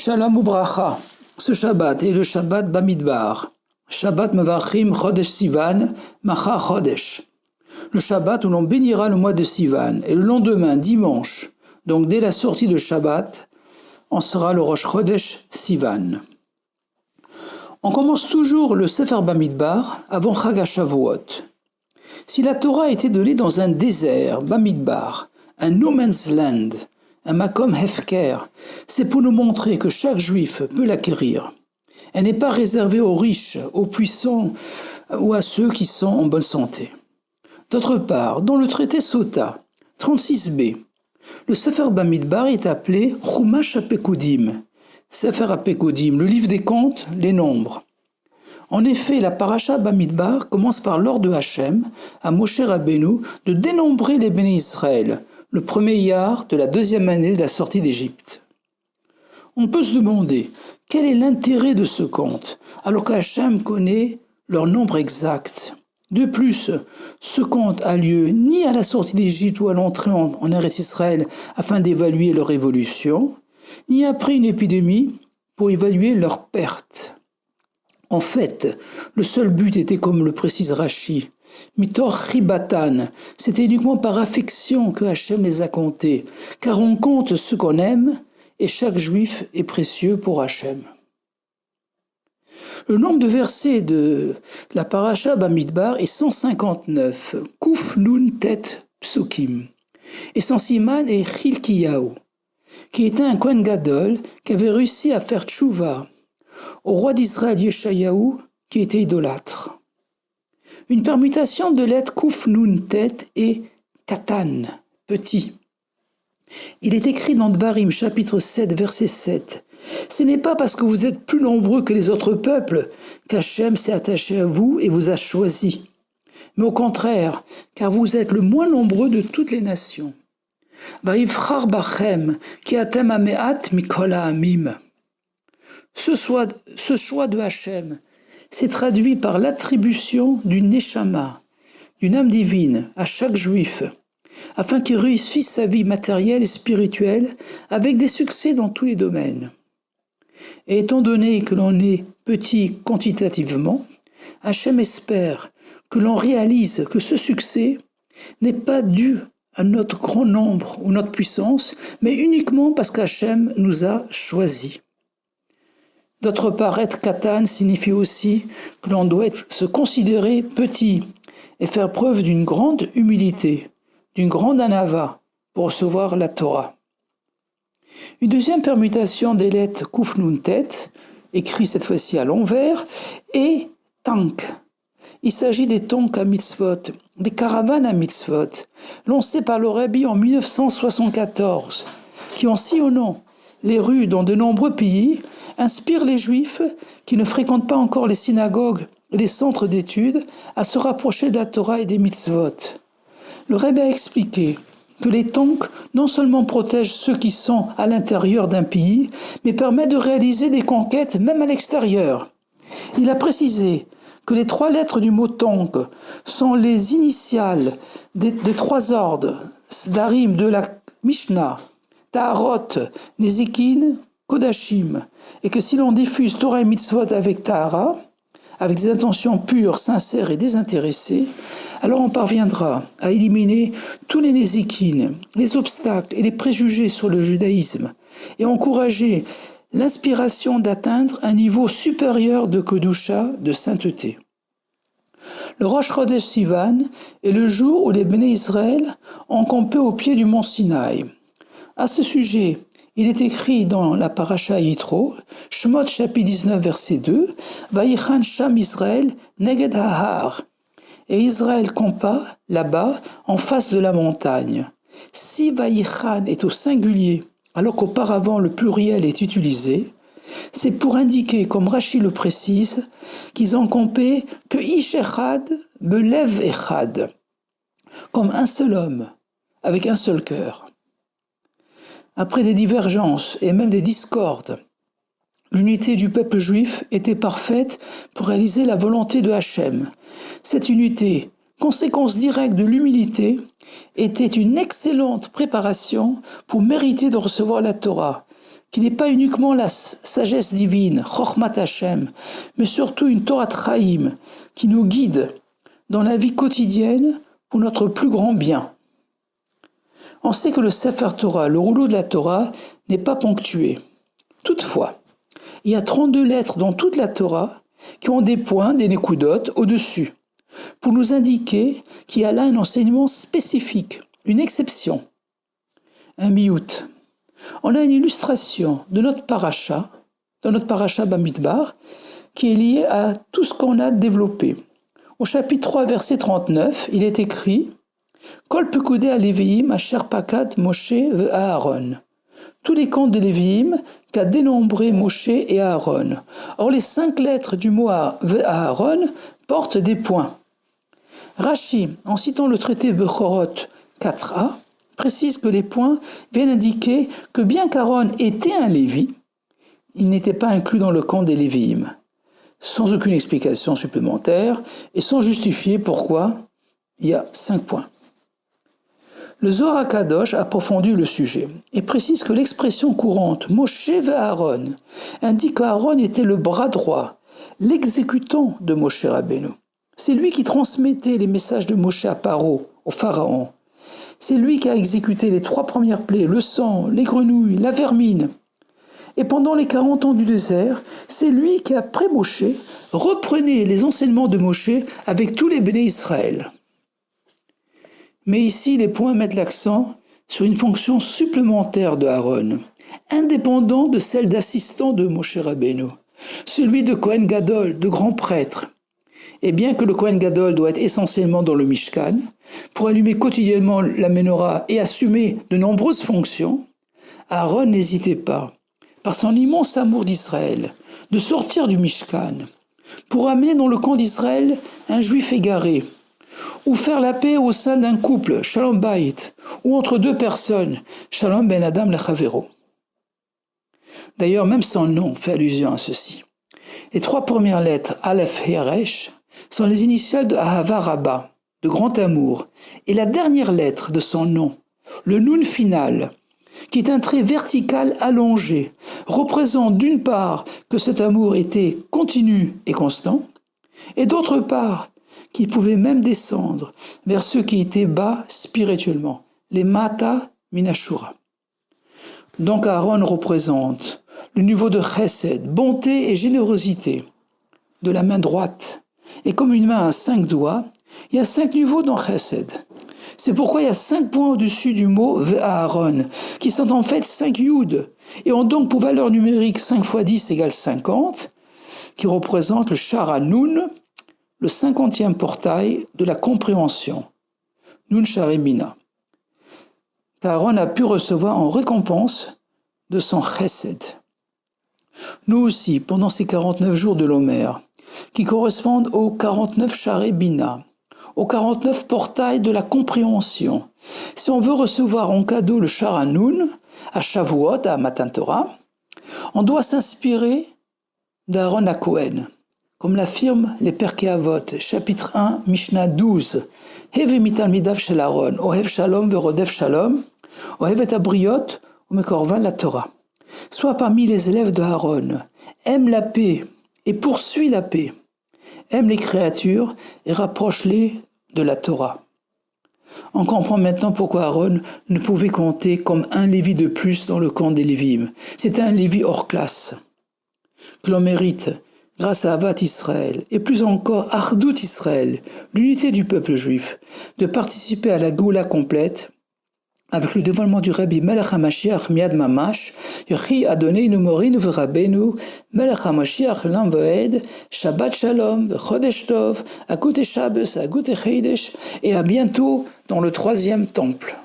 Shalom Ubracha. Ce Shabbat est le Shabbat Bamidbar. Shabbat Mevachim Chodesh Sivan, Macha Chodesh. Le Shabbat où l'on bénira le mois de Sivan. Et le lendemain, dimanche, donc dès la sortie de Shabbat, en sera le Rosh Chodesh Sivan. On commence toujours le Sefer Bamidbar avant Chag HaShavuot. Si la Torah était donnée dans un désert, Bamidbar, un no man's land, un makom hefker, c'est pour nous montrer que chaque juif peut l'acquérir. Elle n'est pas réservée aux riches, aux puissants ou à ceux qui sont en bonne santé. D'autre part, dans le traité Sota, 36b, le Sefer Bamidbar est appelé Chumash HaPekudim, Sefer HaPekudim, le livre des comptes, les nombres. En effet, la paracha Bamidbar commence par l'ordre de Hachem, à Moshe Rabbeinu, de dénombrer les bénis Israël, le premier Iyar de la deuxième année de la sortie d'Égypte. On peut se demander quel est l'intérêt de ce compte, alors qu'Hachem connaît leur nombre exact. De plus, ce compte a lieu ni à la sortie d'Égypte ou à l'entrée en Eretz Israël afin d'évaluer leur évolution, ni après une épidémie pour évaluer leur perte. En fait, le seul but était, comme le précise Rashi, Mitor Chibatan, c'était uniquement par affection que Hachem les a comptés, car on compte ce qu'on aime, et chaque juif est précieux pour Hachem. Le nombre de versets de la paracha Bamidbar est 159, Kuf Nun Tet Psukim, et son siman est Chilkiyahu, qui était un Kohen Gadol qui avait réussi à faire tchouva au roi d'Israël Yeshayahu, qui était idolâtre. Une permutation de lettres Kuf Nun Tet est Katan, petit. Il est écrit dans Dvarim, chapitre 7, verset 7. Ce n'est pas parce que vous êtes plus nombreux que les autres peuples qu'Hachem s'est attaché à vous et vous a choisi, mais au contraire, car vous êtes le moins nombreux de toutes les nations. Vayivchar bachem ki atem hameat mikol ha'amim. Ce choix de Hachem s'est traduit par l'attribution d'une neshama, d'une âme divine, à chaque juif, afin qu'il réussisse sa vie matérielle et spirituelle avec des succès dans tous les domaines. Et étant donné que l'on est petit quantitativement, Hachem espère que l'on réalise que ce succès n'est pas dû à notre grand nombre ou notre puissance, mais uniquement parce qu'Hachem nous a choisis. D'autre part, être katan signifie aussi que l'on doit se considérer petit et faire preuve d'une grande humilité, d'une grande anava pour recevoir la Torah. Une deuxième permutation des lettres Kuf Nun Tet, écrit cette fois-ci à l'envers, est Tank. Il s'agit des tonks à mitzvot, des caravanes à mitzvot, lancées par le Rabbi en 1974, qui en sillonnant les rues dans de nombreux pays, inspire les Juifs qui ne fréquentent pas encore les synagogues et les centres d'études à se rapprocher de la Torah et des mitzvot. Le Rebbe a expliqué que les tonks non seulement protègent ceux qui sont à l'intérieur d'un pays, mais permettent de réaliser des conquêtes même à l'extérieur. Il a précisé que les 3 lettres du mot tonk sont les initiales des 3 ordres, Sdarim de la Mishnah, Taharot, Nezikin, Kodashim, et que si l'on diffuse Torah et Mitzvot avec Tahara, avec des intentions pures, sincères et désintéressées, alors on parviendra à éliminer tous les Nezikin, les obstacles et les préjugés sur le judaïsme, et encourager l'inspiration d'atteindre un niveau supérieur de Kedusha, de sainteté. Le Rosh Chodesh Sivan est le jour où les Béné Israël ont campé au pied du mont Sinaï. À ce sujet, il est écrit dans la paracha Yitro, Shemot chapitre 19 verset 2, Vayichan Sham Israël neged ha'ar. Et Israël campa là-bas en face de la montagne. Si Vayichan est au singulier, alors qu'auparavant le pluriel est utilisé, c'est pour indiquer, comme Rashi le précise, qu'ils ont campé que Ish Echad belev Echad, comme un seul homme, avec un seul cœur. Après des divergences et même des discordes, l'unité du peuple juif était parfaite pour réaliser la volonté de Hachem. Cette unité, conséquence directe de l'humilité, était une excellente préparation pour mériter de recevoir la Torah, qui n'est pas uniquement la sagesse divine, Chochmat Hashem, mais surtout une Torah Chaim qui nous guide dans la vie quotidienne pour notre plus grand bien. On sait que le Sefer Torah, le rouleau de la Torah, n'est pas ponctué. Toutefois, il y a 32 lettres dans toute la Torah qui ont des points, des nekudotes au-dessus, pour nous indiquer qu'il y a là un enseignement spécifique, une exception, un miout. On a une illustration de notre paracha, dans notre paracha Bamidbar, qui est liée à tout ce qu'on a développé. Au chapitre 3, verset 39, il est écrit « Kol pekudei ha-Leviim asher pakad Moshe ve-Aaron » tous les comptes de Lévi'im qu'a dénombré Moshe et Aaron. Or, les 5 lettres du mot Aaron portent des points. Rashi, en citant le traité Bechorot 4a, précise que les points viennent indiquer que bien qu'Aaron était un Lévi, il n'était pas inclus dans le compte des Lévi'im, sans aucune explication supplémentaire et sans justifier pourquoi il y a 5 points. Le Zohar HaKadosh approfondit le sujet et précise que l'expression courante « Moshe ve'Aaron » indique qu'Aaron était le bras droit, l'exécutant de Moshe Rabbeinu. C'est lui qui transmettait les messages de Moshe à Paro, au pharaon. C'est lui qui a exécuté les 3 premières plaies, le sang, les grenouilles, la vermine. Et pendant les 40 ans du désert, c'est lui qui, après Moshe, reprenait les enseignements de Moshe avec tous les béné Israël. Mais ici, les points mettent l'accent sur une fonction supplémentaire de Aaron, indépendant de celle d'assistant de Moshe Rabbeinu, celui de Kohen Gadol, de grand prêtre. Et bien que le Kohen Gadol doit être essentiellement dans le Mishkan, pour allumer quotidiennement la menorah et assumer de nombreuses fonctions, Aaron n'hésitait pas, par son immense amour d'Israël, de sortir du Mishkan, pour amener dans le camp d'Israël un juif égaré, ou faire la paix au sein d'un couple, Shalom Bayit, ou entre 2 personnes, Shalom ben Adam lechavero. D'ailleurs, même son nom fait allusion à ceci. Les 3 premières lettres, Aleph et Resh, sont les initiales de Ahava Rabba, de grand amour, et la dernière lettre de son nom, le Nun final, qui est un trait vertical allongé, représente d'une part que cet amour était continu et constant, et d'autre part qu'il pouvait même descendre vers ceux qui étaient bas spirituellement, les Mata Minashura. Donc Aaron représente le niveau de chesed, bonté et générosité de la main droite. Et comme une main a 5 doigts, il y a 5 niveaux dans chesed. C'est pourquoi il y a 5 points au-dessus du mot Ve'Aaron, qui sont en fait 5 yud, et ont donc pour valeur numérique 5 x 10 égale 50, qui représente le Sharanun, le 50e portail de la compréhension, Nun Sharimina, qu'Aaron a pu recevoir en récompense de son chesed. Nous aussi, pendant ces 49 jours de l'Omer, qui correspondent aux 49 Sharimina, aux 49 portails de la compréhension, si on veut recevoir en cadeau le Sharanun, à Shavuot, à Matan Torah, on doit s'inspirer d'Aaron à Cohen, comme l'affirment les Perkei Avot, chapitre 1, Mishnah 12. Heve mitalmidav shel Aaron, ohev shalom verodef shalom, ohev et abriot, umekorvan la Torah. Soit parmi les élèves de Aaron, aime la paix et poursuit la paix, aime les créatures et rapproche-les de la Torah. On comprend maintenant pourquoi Aaron ne pouvait compter comme un Lévi de plus dans le camp des Lévi'im. C'était un Lévi hors classe, que l'on mérite grâce à Avat Israël, et plus encore Ardout Israël, l'unité du peuple juif, de participer à la Goula complète avec le dévoilement du Rabbi Melech HaMashiach Miad Mamash, Yochi Adoneinu Morinu V'Rabbeinu, Melech HaMashiach L'Am V'Ed, Shabbat Shalom, V'Chodesh Tov, Akut Shabbos, Akut Cheidesh, et à bientôt dans le 3e temple.